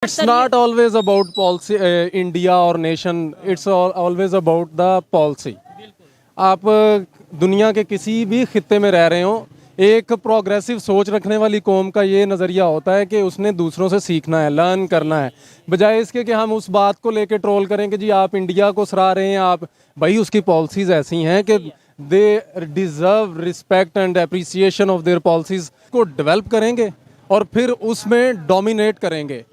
It's not always about policy, India or nation. It's always about the policy. आप दुनिया के किसी भी खित्ते में रह रहे हो, एक प्रोग्रेसिव सोच रखने वाली कौम का ये नज़रिया होता है कि उसने दूसरों से सीखना है, लर्न करना है, बजाय इसके कि हम उस बात को लेके ट्रोल करें कि जी आप इंडिया को सराह रहे हैं, आप भाई उसकी पॉलिसीज़ ऐसी हैं कि they deserve respect and appreciation of their policies को डेवलप करेंगे और फिर उसमें डोमिनेट करेंगे।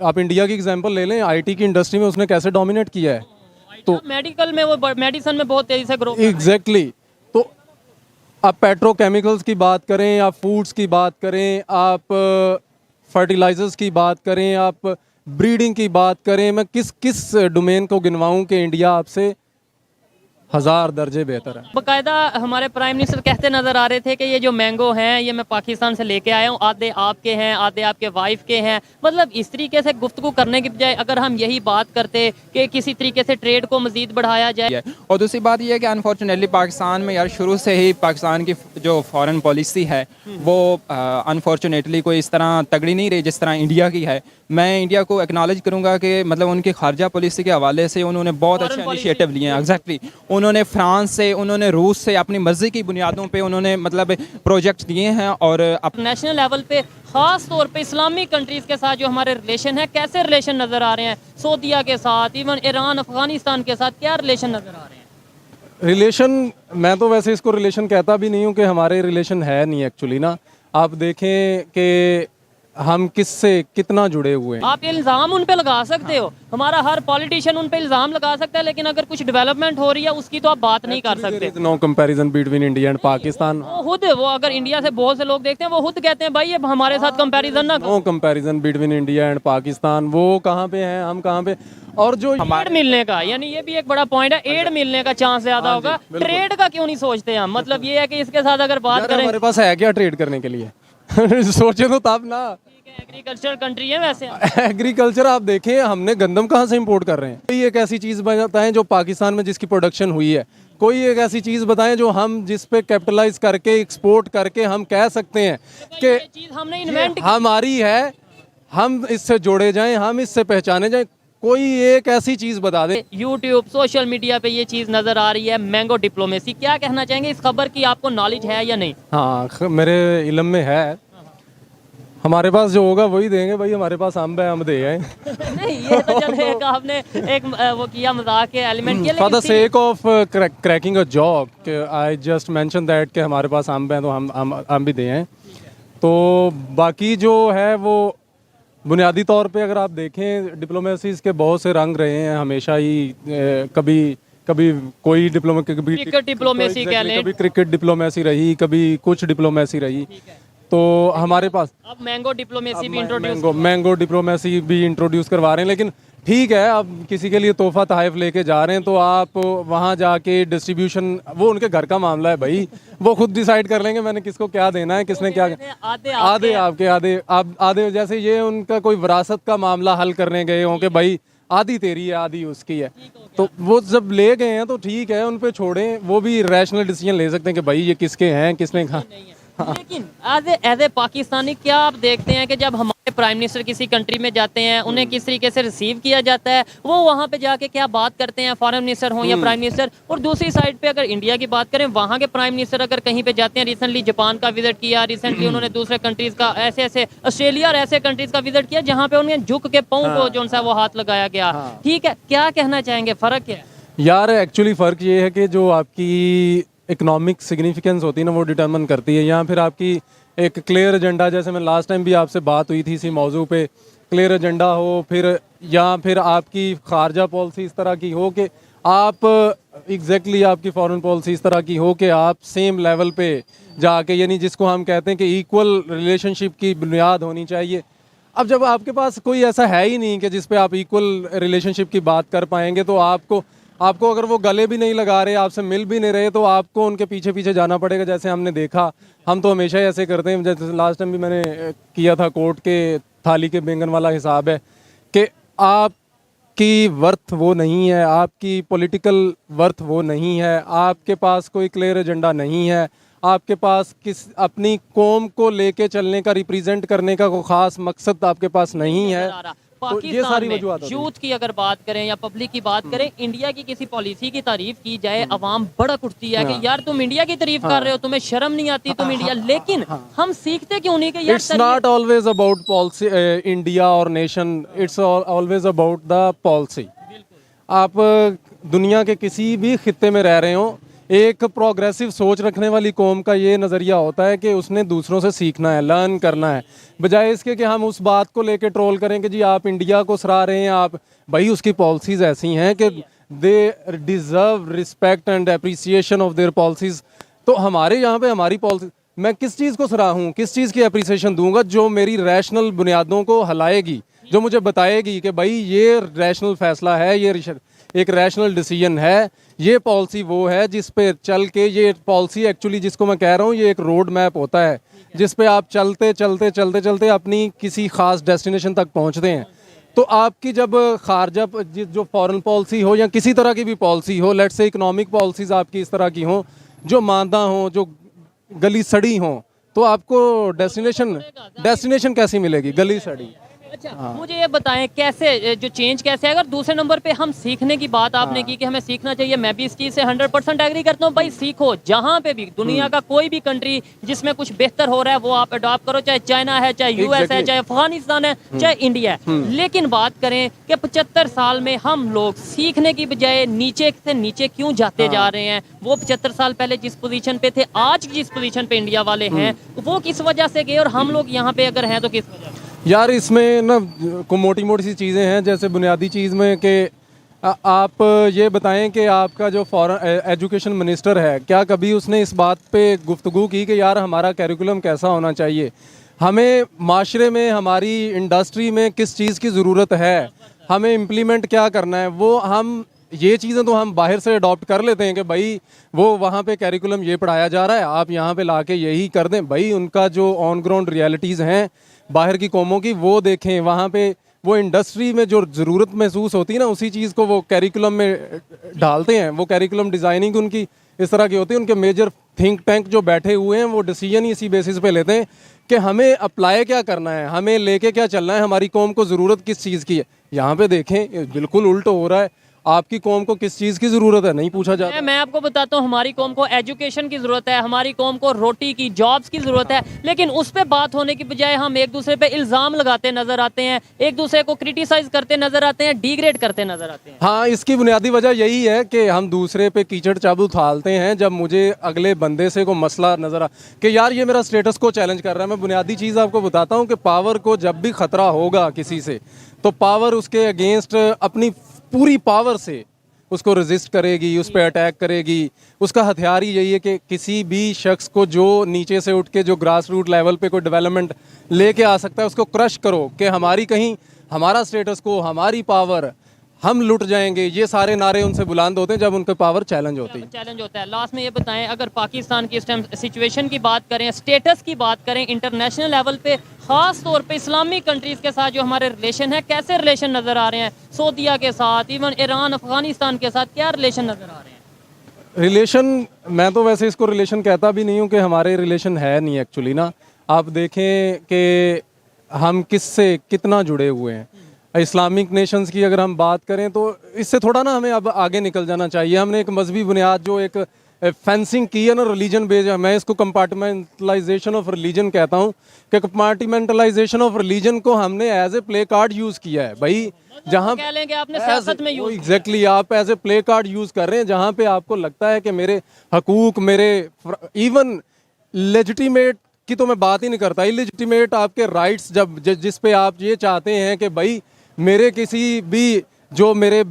आप इंडिया की एग्जांपल ले लें, आईटी की इंडस्ट्री में उसने कैसे डोमिनेट किया है। तो मेडिकल में वो मेडिसिन में बहुत तेजी से ग्रो एग्जैक्टली तो आप पेट्रोकेमिकल्स की बात करें, आप फूड्स की बात करें, आप फर्टिलाइजर्स की बात करें, आप ब्रीडिंग की बात करें, मैं किस किस डोमेन को गिनवाऊं कि इंडिया आपसे 1000 दर्जे बेहतर है। बाकायदा हमारे प्राइम मिनिस्टर कहते नजर आ रहे थे कि ये जो मैंगो हैं ये मैं पाकिस्तान से लेके आया हूँ, आधे आपके हैं आधे आपके वाइफ के हैं। मतलब इस तरीके से गुफ्तगू करने की बजाय अगर हम यही बात करते कि किसी तरीके से ट्रेड को मजीद बढ़ाया जाए। और दूसरी बात यह है कि अनफॉर्चुनेटली पाकिस्तान में यार शुरू से ही पाकिस्तान की जो फॉरेन पॉलिसी है वो अनफॉर्चुनेटली कोई इस तरह तगड़ी नहीं रही जिस तरह इंडिया की है। मैं इंडिया को एक्नॉलेज करूंगा कि मतलब उनकी खारजा पॉलिसी के हवाले से उन्होंने बहुत अच्छे इनिशिएटिव लिए हैं। एग्जैक्टली उन्होंने फ्रांस से, उन्होंने रूस से अपनी मर्जी की बुनियादों पे उन्होंने मतलब प्रोजेक्ट्स दिए हैं। और नेशनल लेवल पे खास तौर पे इस्लामिक कंट्रीज़ के साथ जो हमारे रिलेशन है, कैसे रिलेशन नज़र आ रहे हैं? सऊदीया के साथ, इवन ईरान अफगानिस्तान के साथ क्या रिलेशन नज़र आ रहे हैं? रिलेशन, मैं तो वैसे इसको रिलेशन कहता भी नहीं हूँ कि हमारे रिलेशन है नहीं एक्चुअली ना। आप देखें कि हम किससे कितना जुड़े हुए हैं। आप इल्ज़ाम उन पे लगा सकते हो, हमारा हर पॉलिटिशियन उन पे इल्ज़ाम लगा सकता है, लेकिन अगर कुछ डेवलपमेंट हो रही है उसकी तो आप बात नहीं कर सकते। No comparison between India and Pakistan. वो अगर इंडिया से बहुत से लोग देखते हैं वो खुद कहते हैं भाई ये हमारे साथ कंपैरिजन ना no comparison between India and Pakistan. वो कहाँ पे हैं, हम कहाँ पे। और जो एड मिलने का, यानी ये भी एक बड़ा पॉइंट है, एड मिलने का चांस ज्यादा होगा, ट्रेड का क्यों नहीं सोचते हम? मतलब ये है कि इसके साथ अगर बात करें, हमारे पास है क्या ट्रेड करने के लिए? सोचे तो तब ना। एग्रीकल्चर कंट्री है वैसे। एग्रीकल्चर आप देखें, हमने गंदम कहाँ से इंपोर्ट कर रहे हैं? कोई एक ऐसी चीज़ बताएं जो पाकिस्तान में जिसकी प्रोडक्शन हुई है, कोई एक ऐसी चीज़ बताएं जो हम जिस पे कैपिटलाइज करके एक्सपोर्ट करके हम कह सकते हैं कि चीज हमने इन्वेंट हमारी है, हम इससे जोड़े जाएं, हम इससे पहचाने जाएं। कोई एक ऐसी चीज़ बता दे। यूट्यूब सोशल मीडिया पे ये चीज़ नज़र आ रही है, मैंगो डिप्लोमेसी, क्या कहना चाहेंगे इस खबर की? आपको नॉलेज है या नहीं? हाँ, मेरे इल्म में है। हमारे पास जो होगा वही देंगे भाई, हमारे पास अम्ब है, हम दे आए। नहीं, ये तो चलो एक आपने एक वो किया, मजाक के एलिमेंट किया, फॉर द लेकिन sake of cracking a joke I just mention that कि हमारे पास अम्ब है तो हम भी दे आए। तो बाकी जो है वो बुनियादी तौर पे अगर आप देखें, डिप्लोमेसीज़ के बहुत से रंग रहे हैं हमेशा ही। कभी कभी कोई क्रिकेट डिप्लोमेसी कह लें, कभी क्रिकेट डिप्लोमेसी रही, कभी कुछ डिप्लोमेसी रही। तो हमारे पास अब मैंगो डिप्लोमेसी भी मैंगो डिप्लोमेसी भी इंट्रोड्यूस करवा रहे हैं। लेकिन ठीक है, अब किसी के लिए तोहफा तहफ़ लेके जा रहे हैं तो आप वहाँ जाके डिस्ट्रीब्यूशन, वो उनके घर का मामला है भाई, वो खुद डिसाइड कर लेंगे मैंने किसको क्या देना है, किसने क्या। आधे आपके आधे जैसे ये उनका कोई विरासत का मामला हल करने गए हों कि भाई आधी तेरी है आधी उसकी है, तो वो जब ले गए हैं तो ठीक है, उन पे छोड़ें, वो भी रैशनल डिसीजन ले सकते हैं कि भाई ये किसके हैं, किसने कहा। लेकिन एज ए पाकिस्तानी क्या आप देखते हैं कि जब हमारे प्राइम मिनिस्टर किसी कंट्री में जाते हैं उन्हें किस तरीके से रिसीव किया जाता है, वो वहाँ पे जाके क्या बात करते हैं, फॉरेन मिनिस्टर हो या प्राइम मिनिस्टर? और दूसरी साइड पे अगर इंडिया की बात करें, वहाँ के प्राइम मिनिस्टर अगर कहीं पे जाते हैं, रिसेंटली जापान का विजिट किया, रिसेंटली उन्होंने दूसरे कंट्रीज का ऐसे ऑस्ट्रेलिया और ऐसे कंट्रीज का विजिट किया जहाँ पे उन्हें झुक के पाँव को जो सा वो हाथ लगाया गया। ठीक है, क्या कहना चाहेंगे, फ़र्क क्या है? यार एक्चुअली फ़र्क ये है कि जो आपकी इकोनॉमिक सिग्निफिकेंस होती है ना, वो डिटर्मिन करती है, या फिर आपकी एक क्लियर एजेंडा, जैसे मैं लास्ट टाइम भी आपसे बात हुई थी इसी मौजू पे, क्लियर एजेंडा हो, फिर या फिर आपकी खारजा पॉलिसी इस तरह की हो कि आप एग्जैक्टली आपकी फॉरेन पॉलिसी इस तरह की हो कि आप सेम लेवल पे जाके, यानी जिसको हम कहते हैं कि इक्वल रिलेशनशिप की बुनियाद होनी चाहिए। अब जब आपके पास कोई ऐसा है ही नहीं कि जिस पे आप इक्वल रिलेशनशिप की बात कर पाएंगे, तो आपको अगर वो गले भी नहीं लगा रहे, आपसे मिल भी नहीं रहे, तो आपको उनके पीछे पीछे जाना पड़ेगा। जैसे हमने देखा, हम तो हमेशा ही ऐसे करते हैं, जैसे लास्ट टाइम भी मैंने किया था, कोर्ट के थाली के बैंगन वाला हिसाब है कि आपकी वर्थ वो नहीं है, आपकी पॉलिटिकल वर्थ वो नहीं है, आपके पास कोई क्लियर एजेंडा नहीं है, आपके पास किस अपनी कौम को लेके चलने का, रिप्रेजेंट करने का कोई ख़ास मकसद आपके पास नहीं है। पाकिस्तान सारी में वजूहात होती हैं। यूथ की अगर बात करें या पब्लिक की बात करें, इंडिया की किसी पॉलिसी की तारीफ की जाए, अवाम भड़क उठती है कि यार तुम इंडिया की तारीफ कर रहे हो, तुम्हें शर्म नहीं आती, तुम इंडिया, लेकिन हम सीखते क्यों नहीं कि यार it's not always about policy, India और nation, it's always about the policy. आप दुनिया के किसी भी खित्ते में रह रहे हो, एक प्रोग्रेसिव सोच रखने वाली कौम का ये नज़रिया होता है कि उसने दूसरों से सीखना है, लर्न करना है, बजाय इसके कि हम उस बात को लेके ट्रोल करें कि जी आप इंडिया को सराह रहे हैं, आप भाई उसकी पॉलिसीज़ ऐसी हैं कि they deserve respect and appreciation of their policies. तो हमारे यहाँ पे हमारी पॉलिसी, मैं किस चीज़ को सराहूँ, किस चीज़ की अप्रिसिएशन दूंगा जो मेरी रैशनल बुनियादों को हिलाएगी, जो मुझे बताएगी कि भाई ये रैशनल फैसला है, ये एक रैशनल डिसीजन है, ये पॉलिसी वो है जिस पे चल के, ये पॉलिसी एक्चुअली जिसको मैं कह रहा हूँ ये एक रोड मैप होता है जिस पे आप चलते चलते चलते चलते अपनी किसी खास डेस्टिनेशन तक पहुँचते हैं। तो आपकी जब खारजा जो फॉरेन पॉलिसी हो या किसी तरह की भी पॉलिसी हो, लेट्स से इकोनॉमिक पॉलिसीज आपकी इस तरह की हों जो मांदा हों, जो गली सड़ी हों, तो आपको डेस्टिनेशन कैसी मिलेगी, गली सड़ी। अच्छा, मुझे ये बताएं कैसे जो चेंज कैसे आएगा। और दूसरे नंबर पे हम सीखने की बात आपने की कि हमें सीखना चाहिए, मैं भी इस चीज़ से 100% एग्री करता हूँ। भाई सीखो, जहाँ पे भी दुनिया का कोई भी कंट्री जिसमें कुछ बेहतर हो रहा है वो आप अडॉप्ट करो, चाहे चाइना है, चाहे यूएस है, चाहे अफगानिस्तान है, चाहे इंडिया है। लेकिन बात करें कि 75 साल में हम लोग सीखने की बजाय नीचे से नीचे क्यों जाते जा रहे हैं। वो 75 साल पहले जिस पोजीशन पे थे, आज जिस पोजीशन पे इंडिया वाले हैं, वो किस वजह से गए और हम लोग यहाँ पे अगर हैं तो किस वजह से? यार इसमें ना को मोटी मोटी सी चीज़ें हैं, जैसे बुनियादी चीज़ में कि आप ये बताएं कि आपका जो फॉरेन एजुकेशन मिनिस्टर है, क्या कभी उसने इस बात पे गुफ्तगू की कि यार हमारा कैरिकुलम कैसा होना चाहिए, हमें माशरे में, हमारी इंडस्ट्री में किस चीज़ की ज़रूरत है, हमें इम्प्लीमेंट क्या करना है। वो हम ये चीज़ें तो हम बाहर से अडॉप्ट कर लेते हैं कि भाई वो वहाँ पे कैरिकुलम ये पढ़ाया जा रहा है, आप यहाँ पे लाके यही कर दें। भाई उनका जो ऑन ग्राउंड रियलिटीज़ हैं बाहर की कौमों की, वो देखें, वहाँ पे वो इंडस्ट्री में जो ज़रूरत महसूस होती है ना, उसी चीज़ को वो कैरिकुलम में डालते हैं। वो कैरिकुलम डिज़ाइनिंग उनकी इस तरह की होती है, उनके मेजर थिंक टैंक जो बैठे हुए हैं वो डिसीजन ही इसी बेसिस पे लेते हैं कि हमें अप्लाई क्या करना है, हमें लेके क्या चलना है, हमारी कौम को ज़रूरत किस चीज़ की है। यहाँ पे देखें बिल्कुल उल्ट हो रहा है, आपकी कौम को किस चीज़ की ज़रूरत है नहीं पूछा जाता। मैं आपको बताता हूँ, हमारी कौम को एजुकेशन की ज़रूरत है, हमारी कौम को रोटी की, जॉब्स की ज़रूरत है, लेकिन उस पर बात होने की बजाय हम एक दूसरे पे इल्ज़ाम लगाते नज़र आते हैं, एक दूसरे को क्रिटिसाइज करते नज़र आते हैं, डिग्रेड करते नज़र आते हैं। हाँ, इसकी बुनियादी वजह यही है कि हम दूसरे पे कीचड़ चाबू उछालते हैं जब मुझे अगले बंदे से को मसला नज़र आ कि यार ये मेरा स्टेटस को चैलेंज कर रहा है। मैं बुनियादी चीज़ आपको बताता हूँ कि पावर को जब भी ख़तरा होगा किसी से, तो पावर उसके अगेंस्ट अपनी पूरी पावर से उसको रेजिस्ट करेगी, उस पर अटैक करेगी। उसका हथियार ही यही है कि किसी भी शख्स को जो नीचे से उठ के जो ग्रास रूट लेवल पे कोई डेवलपमेंट लेके आ सकता है उसको क्रश करो, कि हमारी कहीं हमारा स्टेटस को, हमारी पावर, हम लुट जाएंगे। ये सारे नारे उनसे बुलंद होते हैं जब उनके पावर चैलेंज होती है। चैलेंज होता है। लास्ट में ये बताएं, अगर पाकिस्तान की इस टाइम सिचुएशन की बात करें, स्टेटस की बात करें इंटरनेशनल लेवल पे, खास तौर पे इस्लामिक कंट्रीज के साथ जो हमारे रिलेशन है, कैसे रिलेशन नज़र आ रहे हैं? सऊदीया के साथ, इवन ईरान, अफगानिस्तान के साथ क्या रिलेशन नज़र आ रहे हैं? रिलेशन, मैं तो वैसे इसको रिलेशन कहता भी नहीं हूँ कि हमारे रिलेशन है नहीं एक्चुअली ना। आप देखें कि हम किससे कितना जुड़े हुए हैं। इस्लामिक नेशंस की अगर हम बात करें तो इससे थोड़ा ना हमें अब आगे निकल जाना चाहिए। हमने एक मजहबी बुनियाद जो एक फेंसिंग की है ना रिलीजन बेस्ड, मैं इसको कंपार्टमेंटलाइजेशन ऑफ रिलीजन कहता हूँ कि कंपार्टमेंटलाइजेशन ऑफ रिलीजन को हमने as a play card use किया है। भाई जहाँ कह लें कि आपने सियासत में यूज एग्जैक्टली आप as a play card use कर रहे हैं, जहाँ पे आपको लगता है कि मेरे हकूक, मेरे इवन लेजिटिमेट की तो मैं बात ही नहीं करता, इलेजिटिमेट आपके राइट्स जब जिस पे आप ये चाहते हैं कि भाई मेरे किसी भी जो मेरे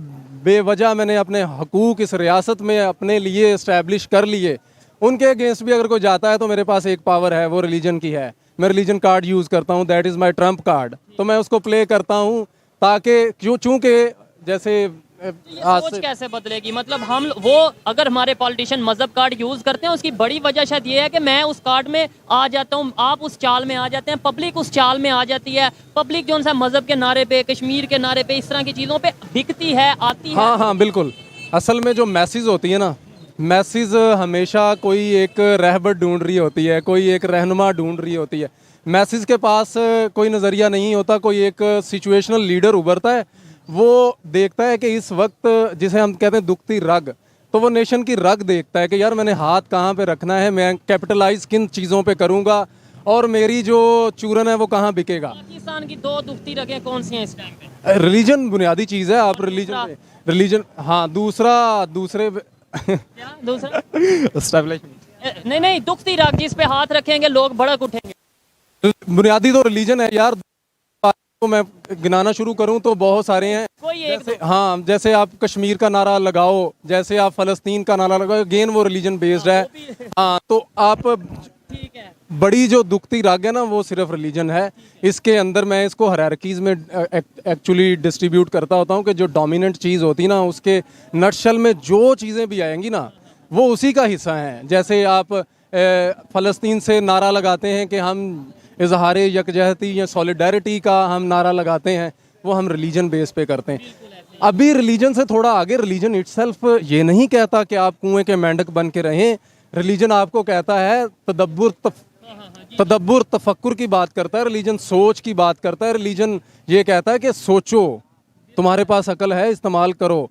बेवजह मैंने अपने हकूक इस रियासत में अपने लिए इस्टेब्लिश कर लिए, उनके अगेंस्ट भी अगर कोई जाता है तो मेरे पास एक पावर है, वो रिलीजन की है। मैं रिलीजन कार्ड यूज़ करता हूँ, that is my Trump card. तो मैं उसको प्ले करता हूँ ताकि चूँकि जैसे सोच कैसे बदलेगी? मतलब हम वो अगर हमारे पॉलिटिशियन मजहब कार्ड यूज करते हैं, उसकी बड़ी वजह शायद ये है कि मैं उस कार्ड में आ जाता हूँ, आप उस चाल में आ जाते हैं, पब्लिक उस चाल में आ जाती है। पब्लिक जो सा मजहब के नारे पे, कश्मीर के नारे पे, इस तरह की चीज़ों पे बिकती है, आती है। हाँ हाँ बिल्कुल। असल में जो मैसेज होती है ना, मैसेज हमेशा कोई एक रहबर ढूंढ रही होती है, कोई एक रहनुमा ढूंढ रही होती है। मैसेज के पास कोई नज़रिया नहीं होता, कोई एक सिचुएशनल लीडर उभरता है, वो देखता है कि इस वक्त जिसे हम कहते हैं दुखती रग, तो वो नेशन की रग देखता है कि यार मैंने हाथ कहाँ पे रखना है, मैं कैपिटलाइज किन चीज़ों पे करूँगा और मेरी जो चूरन है वो कहाँ बिकेगा। पाकिस्तान की दो दुखती रगें कौन सी हैं इस टाइम पे? रिलीजन बुनियादी चीज़ है, आप रिलीजन हाँ, दूसरे क्या दूसरा? एस्टेब्लिशमेंट नहीं नहीं, दुखती रग जिस पे हाथ रखेंगे लोग भड़क उठेंगे। बुनियादी तो रिलीजन है यार, तो मैं गिनाना शुरू करूं तो बहुत सारे हैं। कोई एक जैसे हाँ, जैसे आप कश्मीर का नारा लगाओ, जैसे आप फलस्तीन का नारा लगाओ, अगेन वो रिलीजन बेस्ड है। हाँ, तो आप ठीक है। बड़ी जो दुखती राग है ना वो सिर्फ रिलीजन है। इसके अंदर मैं इसको हायरार्कीज में एक्चुअली डिस्ट्रीब्यूट करता होता हूँ कि जो डोमिनेंट चीज़ होती ना, उसके नटशल में जो चीज़ें भी आएंगी ना वो उसी का हिस्सा हैं। जैसे आप फ़लस्तीन से नारा लगाते हैं कि हम इजहार यकजहती या सॉलिडारिटी का हम नारा लगाते हैं, वो हम रिलीजन बेस पे करते हैं। अभी रिलीजन से थोड़ा आगे, रिलीजन इटसेल्फ ये नहीं कहता कि आप कुएं के मेंढक बन के रहें। रिलीजन आपको कहता है तदब्बुर तफक्कुर की बात करता है, रिलीजन सोच की बात करता है। रिलीजन ये कहता है कि सोचो, तुम्हारे पास अकल है, इस्तेमाल करो।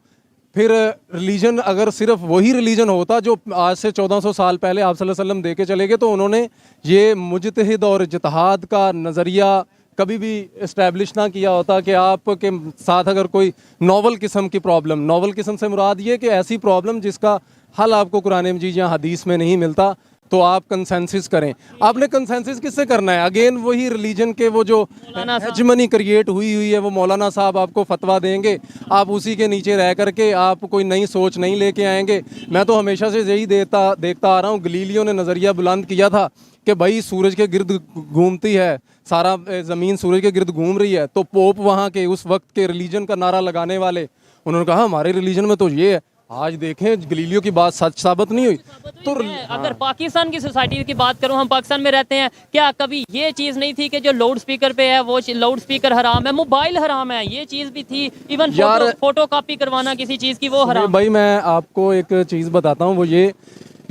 फिर रिलीजन अगर सिर्फ वही रिलीजन होता जो आज से 1400 साल पहले आप सल्लल्लाहु अलैहि वसल्लम दे के चले गए, तो उन्होंने ये मुजतहिद और इज्तिहाद का नज़रिया कभी भी इस्टेब्लिश ना किया होता कि आपके साथ अगर कोई नॉवल किस्म की प्रॉब्लम, नॉवल किस्म से मुराद ये कि ऐसी प्रॉब्लम जिसका हल आपको कुरान मजीद या हदीस में नहीं मिलता, तो आप कंसेंसस करें। आपने कंसेंसस किससे करना है? अगेन वही रिलीजन के वो जो हेजमनी क्रिएट हुई है, वो मौलाना साहब आपको फतवा देंगे, आप उसी के नीचे रह करके आप कोई नई सोच नहीं लेके आएंगे। मैं तो हमेशा से यही देखता आ रहा हूँ, गलीलियो ने नज़रिया बुलंद किया था कि भाई सूरज के गिर्द घूमती है, सारा ज़मीन सूरज के गिर्द घूम रही है। तो पोप वहाँ के उस वक्त के रिलीजन का नारा लगाने वाले, उन्होंने कहा हमारे रिलीजन में तो ये है। आज देखें गलीलियो की बात सच साबित नहीं हुई। तो अगर पाकिस्तान की सोसाइटी की बात करूं, हम पाकिस्तान में रहते हैं, क्या कभी ये चीज़ नहीं थी कि जो लाउड स्पीकर पे है वो लाउड स्पीकर हराम है, मोबाइल हराम है? ये चीज़ भी थी। इवन फोटो कॉपी करवाना किसी चीज़ की वो हराम। भाई मैं आपको एक चीज़ बताता हूँ, वो ये,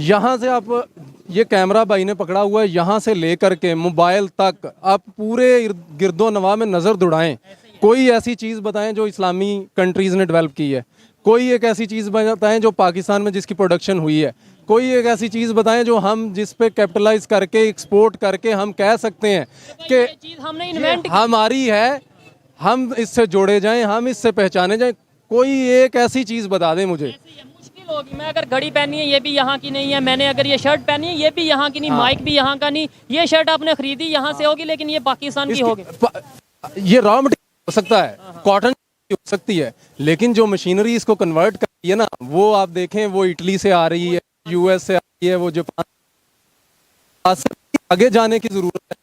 यहाँ से आप ये कैमरा भाई ने पकड़ा हुआ है, यहाँ से लेकर के मोबाइल तक आप पूरे गिरदो नवा में नज़र दौड़ाएं, कोई ऐसी चीज़ बताएं जो इस्लामी कंट्रीज़ ने डेवलप की है, कोई एक ऐसी चीज़ बताएं जो पाकिस्तान में जिसकी प्रोडक्शन हुई है, कोई एक ऐसी चीज़ बताएं जो हम जिस पे कैपिटलाइज करके एक्सपोर्ट करके हम कह सकते हैं कि चीज़ हमने इन्वेंट हमारी है, हम इससे जोड़े जाएं, हम इससे पहचाने जाएं। कोई एक ऐसी चीज़ बता दें मुझे। मुश्किल होगी। मैं अगर घड़ी पहनी है ये भी यहाँ की नहीं है, मैंने अगर ये शर्ट पहनी है ये भी यहाँ की नहीं, माइक भी यहाँ का नहीं, ये शर्ट आपने खरीदी यहाँ से होगी लेकिन ये पाकिस्तान की होगी। ये रॉ मटेरियल हो सकता है, कॉटन हो सकती है, लेकिन जो मशीनरी इसको कन्वर्ट कर रही है ना, वो आप देखें वो इटली से आ रही है, यूएस से आ रही है, वो जापान से आगे जाने की जरूरत है।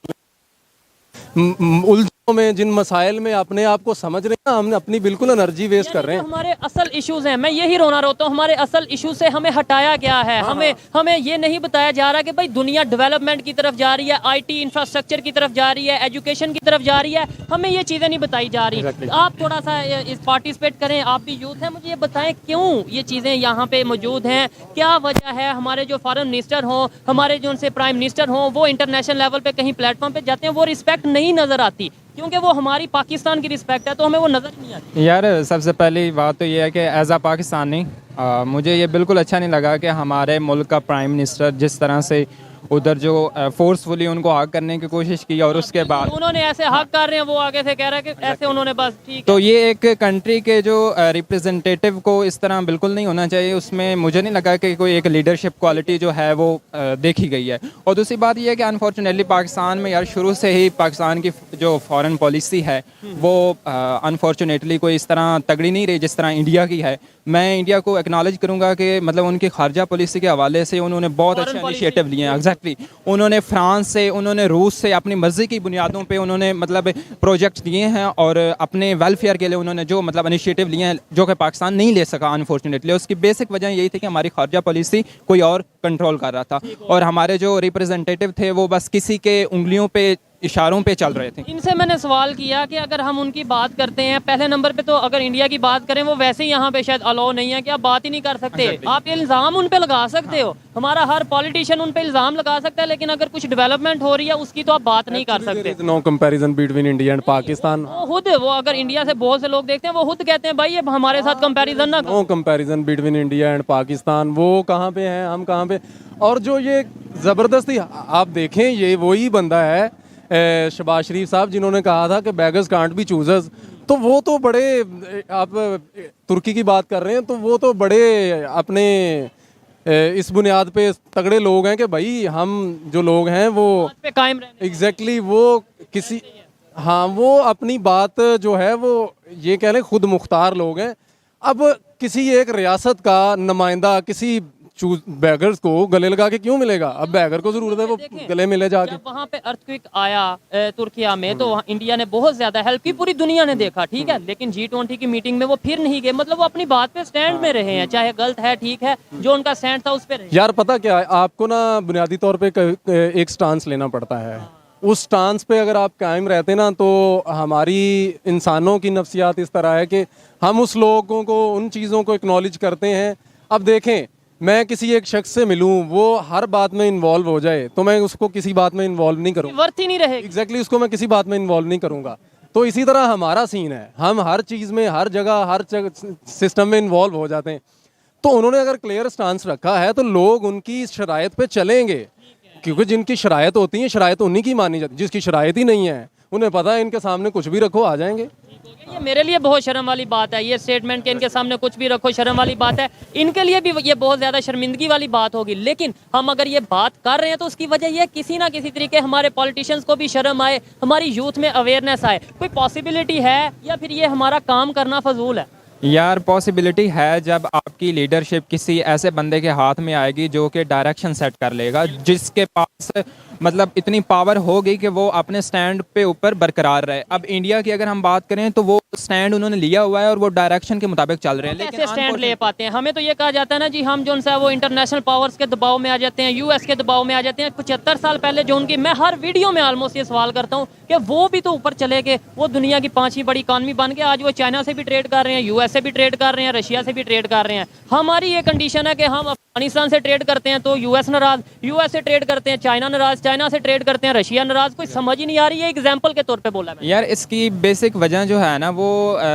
उलझनों में, जिन मसाइल में अपने आप को समझ रहे हैं, हमने अपनी बिल्कुल एनर्जी वेस्ट कर रहे हैं। हमारे असल इश्यूज हैं, मैं यही रोना रोता हूँ, हमारे असल इशू से हमें हटाया गया है। हमें ये नहीं बताया जा रहा कि भाई दुनिया डेवलपमेंट की तरफ जा रही है, आईटी इंफ्रास्ट्रक्चर की तरफ जा रही है, एजुकेशन की तरफ जा रही है, हमें ये चीज़ें नहीं बताई जा रही। आप थोड़ा सा इस पार्टिसिपेट करें, आप भी यूथ हैं, मुझे ये बताएं क्यों ये चीज़ें यहाँ पे मौजूद हैं, क्या वजह है? हमारे जो फॉरेन मिनिस्टर हों, हमारे जो उनसे प्राइम मिनिस्टर हों, वो इंटरनेशनल लेवल पे कहीं प्लेटफॉर्म पे जाते हैं, वो रिस्पेक्ट नहीं नज़र आती, क्योंकि वो हमारी पाकिस्तान की रिस्पेक्ट है, तो हमें वो नज़र नहीं आती। यार सबसे पहली बात तो ये है कि एज आ पाकिस्तानी मुझे ये बिल्कुल अच्छा नहीं लगा कि हमारे मुल्क का प्राइम मिनिस्टर जिस तरह से उधर जो फोर्सफुली उनको हक करने की कोशिश की और उसके बाद उन्होंने ऐसे हक कर रहे हैं, वो आगे से कह रहा है कि ऐसे उन्होंने बस ठीक। तो ये एक कंट्री के जो रिप्रेजेंटेटिव को इस तरह बिल्कुल नहीं होना चाहिए। उसमें मुझे नहीं लगा कि कोई एक लीडरशिप क्वालिटी जो है वो देखी गई है। और दूसरी बात ये है कि अनफॉर्चुनेटली पाकिस्तान में यार शुरू से ही पाकिस्तान की जो फॉरेन पॉलिसी है वो अनफॉर्चुनेटली कोई इस तरह तगड़ी नहीं रही जिस तरह इंडिया की है। मैं इंडिया को एक्नॉलेज करूंगा कि मतलब उनकी खारजा पॉलिसी के हवाले से उन्होंने बहुत अच्छे इनिशिएटिव लिए हैं। एग्जैक्टली, उन्होंने फ्रांस से, उन्होंने रूस से अपनी मर्जी की बुनियादों पे उन्होंने मतलब प्रोजेक्ट्स दिए हैं और अपने वेलफेयर के लिए उन्होंने जो मतलब इनिशिएटिव लिए हैं जो कि पाकिस्तान नहीं ले सका अनफॉर्चुनेटली। उसकी बेसिक वजह यही थी कि हमारी खारजा पॉलिसी कोई और कंट्रोल कर रहा था और हमारे जो रिप्रेजेंटेटिव थे वो बस किसी के उंगलियों पे इशारों पे चल रहे थे। इनसे मैंने सवाल किया कि अगर हम उनकी बात करते हैं पहले नंबर पे, तो अगर इंडिया की बात करें वो वैसे ही यहाँ पे शायद अलाउ नहीं है कि आप बात ही नहीं कर सकते। आप इल्ज़ाम उन पे लगा सकते हो, हमारा हर पॉलिटिशियन उन पे इल्ज़ाम लगा सकता है, लेकिन अगर कुछ डेवलपमेंट हो रही है उसकी तो आप बात नहीं कर सकते। No comparison between India and Pakistan. वो खुद वो अगर इंडिया से बहुत से लोग देखते हैं वो खुद कहते हैं भाई ये हमारे साथ कंपैरिजन ना करो। No comparison between India and Pakistan. वो कहाँ पे हैं, हम कहाँ पे। और जो ये ज़बरदस्ती आप देखें, ये वही बंदा है शहबाज शरीफ साहब जिन्होंने कहा था कि बेगर्स कांट बी चूजर्स। तो वो तो बड़े, आप तुर्की की बात कर रहे हैं, तो वो तो बड़े अपने इस बुनियाद पे तगड़े लोग हैं कि भाई हम जो लोग हैं वो बात पे कायम रहने। एग्जैक्टली वो किसी, हाँ वो अपनी बात जो है वो ये कह लें खुद मुख्तार लोग हैं। अब किसी एक रियासत का नुमाइंदा किसी बैगर्स को गले लगा के क्यों मिलेगा? अब बैगर को जरूरत है वो गले मिले जाके। जब वहाँ पे अर्थक्वेक आया तुर्किया में, तो वहाँ इंडिया ने बहुत ज्यादा हेल्प की, पूरी दुनिया ने देखा, ठीक है, लेकिन G20 की मीटिंग में वो फिर नहीं गए। मतलब वो अपनी बात पे स्टैंड में रहे हैं, चाहे गलत है ठीक है, जो उनका स्टैंड था उस पे रहे। यार पता क्या है, आपको ना बुनियादी तौर पे एक स्टांस लेना पड़ता है। उस स्टांस पे अगर आप कायम रहते ना, तो हमारी इंसानों की नफ्सियात इस तरह है कि हम उस लोगों को, उन चीज़ों को एक्नॉलेज करते हैं। अब देखें, मैं किसी एक शख्स से मिलूं, वो हर बात में इन्वॉल्व हो जाए, तो मैं उसको किसी बात में इन्वॉल्व नहीं करूँगा। वर्थ ही नहीं रहेगी। एग्जैक्टली उसको मैं किसी बात में इन्वॉल्व नहीं करूँगा। तो इसी तरह हमारा सीन है, हम हर चीज़ में, हर जगह, हर सिस्टम में इन्वॉल्व हो जाते हैं। तो उन्होंने अगर क्लियर स्टांस रखा है तो लोग उनकी शराइत पे चलेंगे, क्योंकि जिनकी शराइत होती है, शराइत उन्हीं की मानी जाती है। जिसकी शराइत ही नहीं है, उन्हें पता है इनके सामने कुछ भी रखो आ जाएंगे। ये मेरे लिए बहुत शर्म वाली बात है, ये स्टेटमेंट के इनके सामने कुछ भी रखो शर्म वाली बात है। इनके लिए भी ये बहुत ज़्यादा शर्मिंदगी वाली बात होगी। लेकिन हम अगर ये बात कर रहे हैं तो उसकी वजह ये किसी ना किसी तरीके हमारे पॉलिटिशियंस को भी शर्म आए, हमारी यूथ में अवेयरनेस आए। कोई पॉसिबिलिटी है या फिर ये हमारा काम करना फजूल है? यार पॉसिबिलिटी है जब आपकी लीडरशिप किसी ऐसे बंदे के हाथ में आएगी जो कि डायरेक्शन सेट कर लेगा, जिसके पास मतलब इतनी पावर होगी कि वो अपने स्टैंड पे ऊपर बरकरार रहे। अब इंडिया की अगर हम बात करें तो वो स्टैंड उन्होंने लिया हुआ है और वो डायरेक्शन के मुताबिक चल रहे हैं। कैसे स्टैंड ले पाते हैं? हमें तो ये कहा जाता है ना जी, हम जो सा वो इंटरनेशनल पावर्स के दबाव में आ जाते हैं, यूएस के दबाव में आ जाते हैं। 75 साल पहले जो उनकी, मैं हर वीडियो में ऑलमोस्ट ये सवाल करता हूँ कि वो भी तो ऊपर चले गए, वो दुनिया की 5वीं बड़ी इकॉनमी बन के आज वो चाइना से भी ट्रेड कर रहे हैं, यूएस से भी ट्रेड कर रहे हैं, रशिया से भी ट्रेड कर रहे हैं। हमारी ये कंडीशन है कि हम अफगानिस्तान से ट्रेड करते हैं तो यूएस नाराज, यूएस से ट्रेड करते हैं चाइना नाराज, चाइना से ट्रेड करते हैं रशिया नाराज। कोई समझ ही नहीं आ रही है। एग्जाम्पल के तौर पे बोला मैं। यार इसकी बेसिक वजह जो है ना वो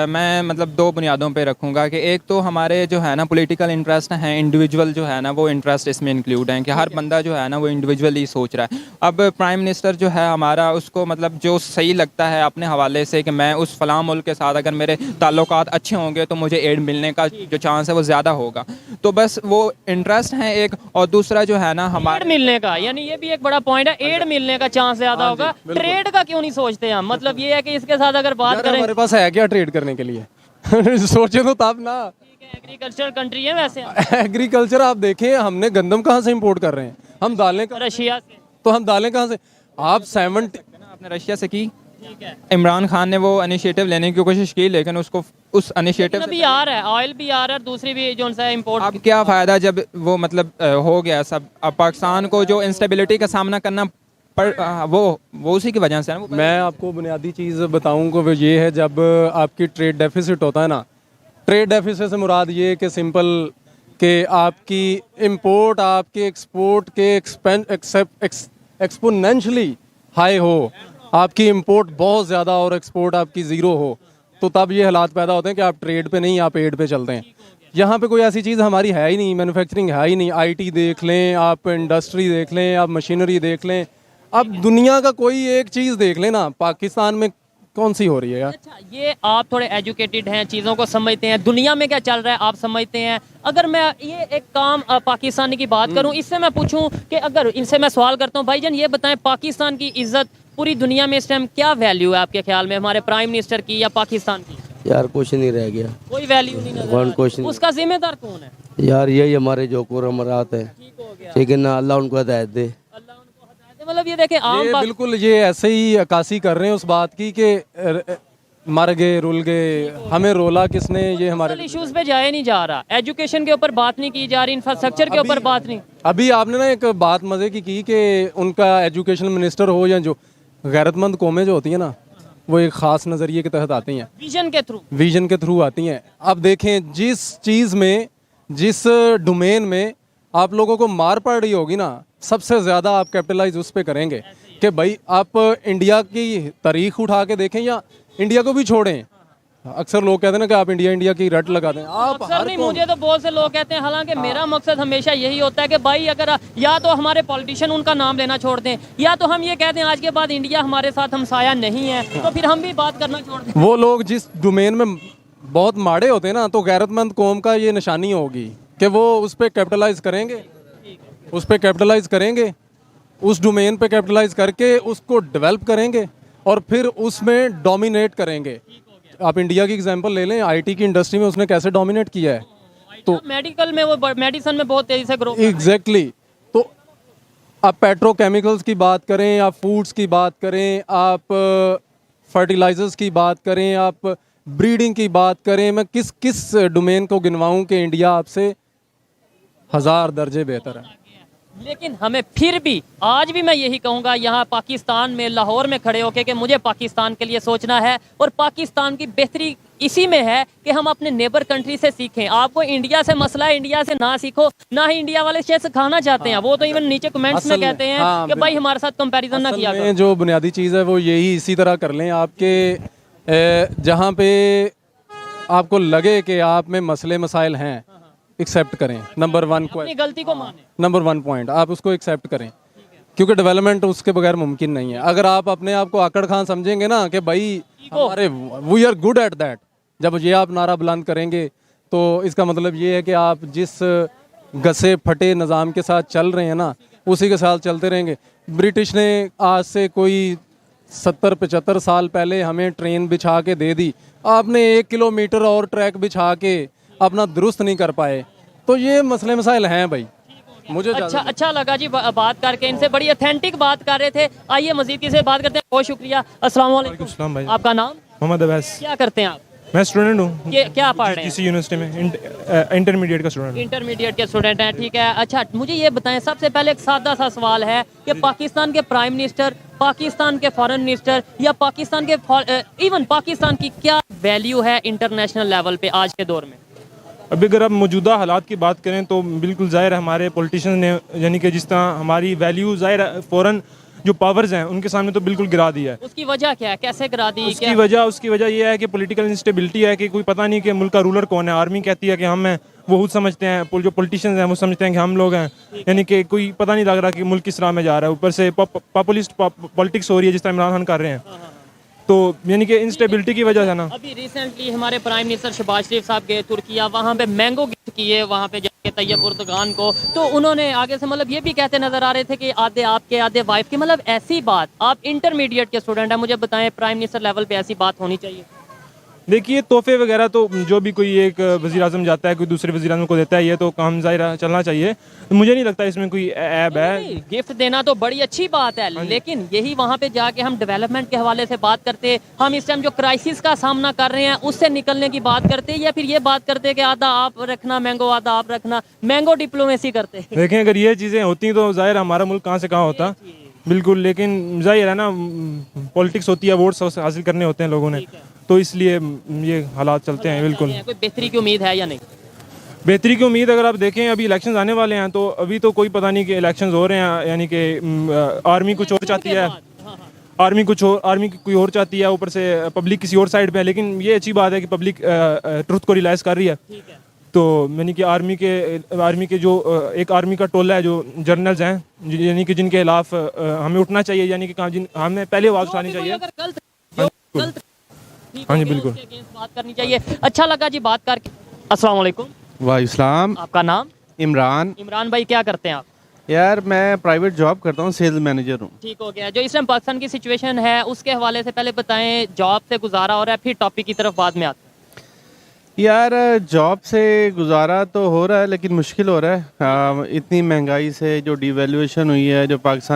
मैं मतलब 2 बुनियादों पे रखूंगा कि एक तो हमारे जो है ना पॉलिटिकल इंटरेस्ट हैं, इंडिविजुअल जो है ना वो इंटरेस्ट इसमें इंक्लूड हैं कि हर बंदा जो है ना वो इंडिविजुअली सोच रहा है। अब प्राइम मिनिस्टर जो है हमारा, उसको मतलब जो सही लगता है अपने हवाले से कि मैं उस फलां मुल्क के साथ अगर मेरे ताल्लुकात अच्छे होंगे तो मुझे एड मिलने का जो चांस है वो ज़्यादा होगा। तो बस वो इंटरेस्ट है एक, और दूसरा जो है ना एड हमारे मिलने का, यानी ये भी एक बड़ा पॉइंट है, एड मिलने का चांस ज्यादा होगा। ट्रेड का क्यों नहीं सोचते हम? मतलब ये है कि इसके साथ अगर बात यार करें, हमारे पास है क्या ट्रेड करने के लिए? सोचे तो तब ना। एग्रीकल्चर कंट्री है वैसे, एग्रीकल्चर आप देखें, हमने गंदम कहाँ से इंपोर्ट कर रहे हैं? हम दालें रशिया से। तो हम दालें कहाँ से? आप 70 आपने रशिया से की, इमरान खान ने वो इनिशिएटिव लेने की कोशिश की, लेकिन उसको उस इनिशिएटिव भी आ रहा है, ऑयल भी आ रहा है, दूसरी भी जो सा इम्पोर्ट। अब क्या फ़ायदा जब वो मतलब हो गया सब। अब पाकिस्तान को जो इंस्टेबिलिटी का सामना करना पर वो उसी की वजह से है ना। मैं आपको बुनियादी चीज़ बताऊं को वो ये है, जब आपकी ट्रेड डेफिसिट होता है ना, ट्रेड डेफिसिट से मुराद ये है कि सिंपल कि आपकी इंपोर्ट आपके एक्सपोर्ट के एक्सपोनेंशियली हाई हो, आपकी इंपोर्ट बहुत ज़्यादा और एक्सपोर्ट आपकी ज़ीरो हो, तो तब ये हालात पैदा होते हैं कि आप ट्रेड पे नहीं, आप एड पे चलते हैं। यहाँ पे कोई ऐसी चीज़ हमारी है ही नहीं, मैन्युफैक्चरिंग है ही नहीं। आईटी देख लें आप, इंडस्ट्री देख लें आप, मशीनरी देख लें, अब दुनिया का कोई एक चीज़ देख लेना, पाकिस्तान में कौन सी हो रही है यार? अच्छा, ये आप थोड़े एजुकेटेड हैं, चीज़ों को समझते हैं, दुनिया में क्या चल रहा है आप समझते हैं। अगर मैं ये एक काम पाकिस्तानी की बात करूं, इससे मैं पूछूं कि अगर इनसे मैं सवाल करता हूं, भाईजान ये बताएं पाकिस्तान की इज्जत पूरी दुनिया में इस टाइम क्या वैल्यू है आपके ख्याल में, हमारे प्राइम मिनिस्टर की या पाकिस्तान की? यार कुछ नहीं रह गया, कोई वैल्यू नहीं नजर आ रही। उसका जिम्मेदार कौन है? यार यही हमारे जो कुरमरात है, ठीक है ना, अल्लाह उनको हिदायत दे। अल्लाह उनको हदायत दे। मतलब ये देखें आम ये बिल्कुल ये ऐसे ही अक्कासी कर रहे हैं उस बात की कि मर गए, रुल गए, हमें रोला किसने, ये हमारे इश्यूज पे जाया नहीं जा रहा, एजुकेशन के ऊपर बात नहीं की जा रही, इंफ्रास्ट्रक्चर के ऊपर बात नहीं। अभी आपने ना एक बात मजे की कि उनका एजुकेशन मिनिस्टर हो या जो, गैरतमंद कौमें जो होती हैं ना, वो एक ख़ास नज़रिए के तहत आती हैं, विजन के थ्रू आती हैं। अब देखें, जिस चीज़ में, जिस डोमेन में आप लोगों को मार पड़ रही होगी ना, सबसे ज़्यादा आप कैपिटलाइज उस पर करेंगे कि भाई आप इंडिया की तारीख उठा के देखें या इंडिया को भी छोड़ें। अक्सर लोग कहते हैं ना कि आप इंडिया की रट लगा दें, आप अक्सर नहीं, मुझे तो बहुत से लोग कहते हैं, हालांकि मेरा मकसद हमेशा यही होता है कि भाई अगर या तो हमारे पॉलिटिशियन उनका नाम लेना छोड़ दें, या तो हम ये कह दें आज के बाद इंडिया हमारे साथ हमसाया नहीं है, तो फिर हम भी बात करना छोड़ दें। वो लोग जिस डोमेन में बहुत माड़े होते हैं ना, तो गैरतमंद कौम का ये निशानी होगी कि वो उस पर कैपिटलाइज करेंगे, उस पर कैपिटलाइज करेंगे, उस डोमेन पे कैपिटलाइज करके उसको डेवलप करेंगे और फिर उसमें डोमिनेट करेंगे। आप इंडिया की एग्जांपल ले लें, आईटी की इंडस्ट्री में उसने कैसे डोमिनेट किया है। तो मेडिकल में वो मेडिसिन में बहुत तेजी से ग्रो। एग्जैक्टली तो आप पेट्रोकेमिकल्स की बात करें, आप फूड्स की बात करें, आप फर्टिलाइजर्स की बात करें, आप ब्रीडिंग की बात करें, मैं किस किस डोमेन को गिनवाऊं कि इंडिया आपसे 1000 दर्जे बेहतर है। लेकिन हमें फिर भी आज भी मैं यही कहूँगा, यहाँ पाकिस्तान में, लाहौर में खड़े होके कि मुझे पाकिस्तान के लिए सोचना है, और पाकिस्तान की बेहतरी इसी में है कि हम अपने नेबर कंट्री से सीखें। आपको इंडिया से मसला है, इंडिया से ना सीखो, ना ही इंडिया वाले शेर सिखाना चाहते हैं। वो तो इवन नीचे कमेंट्स में कहते हैं कि भाई हमारे साथ कंपैरिजन ना किया करो। जो बुनियादी चीज़ है वो यही इसी तरह कर लें, आपके जहाँ पे आपको लगे कि आप में मसले मसाइल हैं, एक्सेप्ट करें। नंबर 1 अपनी गलती को माने, नंबर 1 पॉइंट आप उसको एक्सेप्ट करें, क्योंकि डेवलपमेंट उसके बगैर मुमकिन नहीं है। अगर आप अपने आप को आकड़ खान समझेंगे ना कि भाई हमारे we are good at that, जब ये आप नारा बुलंद करेंगे तो इसका मतलब ये है कि आप जिस घसे फटे निज़ाम के साथ चल रहे हैं ना, उसी के साथ चलते रहेंगे। ब्रिटिश ने आज से कोई 70-75 साल पहले हमें ट्रेन बिछा के दे दी, आपने 1 किलोमीटर और ट्रैक बिछा के अपना दुरुस्त नहीं कर पाए। तो ये मसले मसाइल हैं भाई। मुझे अच्छा लगा जी बात करके, इनसे बड़ी ऑथेंटिक बात कर रहे थे। आइए मजीद किसी से बात करते हैं। बहुत शुक्रिया। अस्सलाम वालेकुम भाई। आपका नाम? मोहम्मद अवैस। क्या करते हैं आप? मैं स्टूडेंट हूँ। क्या पढ़ रहे हैं? किसी यूनिवर्सिटी में इंटरमीडिएट का स्टूडेंट। इंटरमीडिएट के स्टूडेंट हैं, ठीक है। अच्छा मुझे ये बताएं, सबसे पहले एक सादा सा सवाल है कि पाकिस्तान के प्राइम मिनिस्टर, पाकिस्तान के फॉरेन मिनिस्टर या पाकिस्तान के इवन पाकिस्तान की क्या वैल्यू है इंटरनेशनल लेवल पे आज के दौर में? अभी अगर आप मौजूदा हालात की बात करें तो बिल्कुल ज़ाहिर है हमारे पॉलिटिशियन ने, यानी कि जिस तरह हमारी वैल्यू ज़ाहिर फ़ौरन जो पावर्स हैं उनके सामने तो बिल्कुल गिरा दिया है। उसकी वजह क्या है, कैसे गिरा दी? उसकी वजह ये है कि पॉलिटिकल इंस्टेबिलिटी है, कि कोई पता नहीं कि मुल्क का रूलर कौन है। आर्मी कहती है कि हम हैं, वो खुद समझते हैं, जो पॉलिटिशियंस हैं वो समझते हैं कि हम लोग हैं, यानी कि कोई पता नहीं लग रहा कि मुल्क किस तरह में जा रहा है। ऊपर से पॉपुलिस्ट पॉलिटिक्स हो रही है जिस तरह इमरान खान कर रहे हैं, तो यानी कि इंस्टेबिलिटी की वजह है ना। अभी रिसेंटली हमारे प्राइम मिनिस्टर शहबाज शरीफ साहब गए तुर्किया, वहाँ पे मैंगो गिफ्ट किए वहाँ पे जाके तैयब उर्दगान को, तो उन्होंने आगे से मतलब ये भी कहते नजर आ रहे थे कि आधे आपके आधे वाइफ की। मतलब ऐसी बात, आप इंटरमीडिएट के स्टूडेंट हैं, मुझे बताएं प्राइम मिनिस्टर लेवल पे ऐसी बात होनी चाहिए? देखिए तोहफे वगैरह तो जो भी कोई एक वज़ीर आज़म जाता है कोई दूसरे वज़ीर आज़म को देता है, ये तो काम ज़ाहिर चलना चाहिए। मुझे नहीं लगता इसमें कोई ऐब है। गिफ्ट देना तो बड़ी अच्छी बात है, लेकिन यही वहाँ पे जाके हम डेवलपमेंट के हवाले से बात करते, हम इस टाइम जो क्राइसिस का सामना कर रहे हैं उससे निकलने की बात करते, या फिर ये बात करते कि आधा आप रखना मैंगो, आधा आप रखना मैंगो, डिप्लोमेसी करते? देखें अगर ये चीज़ें होती तो ज़ाहिर हमारा मुल्क कहाँ से कहाँ होता, बिल्कुल। लेकिन जाहिर है ना, पॉलिटिक्स होती है, वोट्स हासिल करने होते हैं लोगों ने, तो इसलिए ये हालात चलते हैं। बिल्कुल। कोई बेहतरी की उम्मीद है या नहीं? बेहतरी की उम्मीद अगर आप देखें, अभी इलेक्शंस आने वाले हैं, तो अभी तो कोई पता नहीं कि इलेक्शंस हो रहे हैं, यानी कि आर्मी कुछ और चाहती है, आर्मी कोई और चाहती है, ऊपर से पब्लिक किसी और साइड पे है। लेकिन ये अच्छी बात है कि पब्लिक ट्रुथ को रियलाइज़ कर रही है। तो यानी कि आर्मी के जो एक आर्मी का टोला है, जो जर्नल्स हैं, यानी कि जिनके खिलाफ हमें उठना चाहिए, यानी कि हमें पहले आवाज़ उठानी चाहिए। हाँ जी बिल्कुल, बात करनी चाहिए। अच्छा लगा जी बात करके। अस्सलाम वालेकुम। वालेकुम। आपका नाम? इमरान। इमरान भाई क्या करते हैं आप? यार मैं प्राइवेट जॉब करता हूँ, सेल्स मैनेजर हूँ। ठीक हो गया। जो इस टाइम पाकिस्तान की सिचुएशन है उसके हवाले से पहले बताएं, जॉब से गुजारा हो रहा है, फिर टॉपिक की तरफ बाद में आते हैं। यार जॉब से गुजारा तो हो रहा है, लेकिन मुश्किल हो रहा है। इतनी महंगाई से, जो डिवैल्यूएशन हुई है, जो पाकिस्तान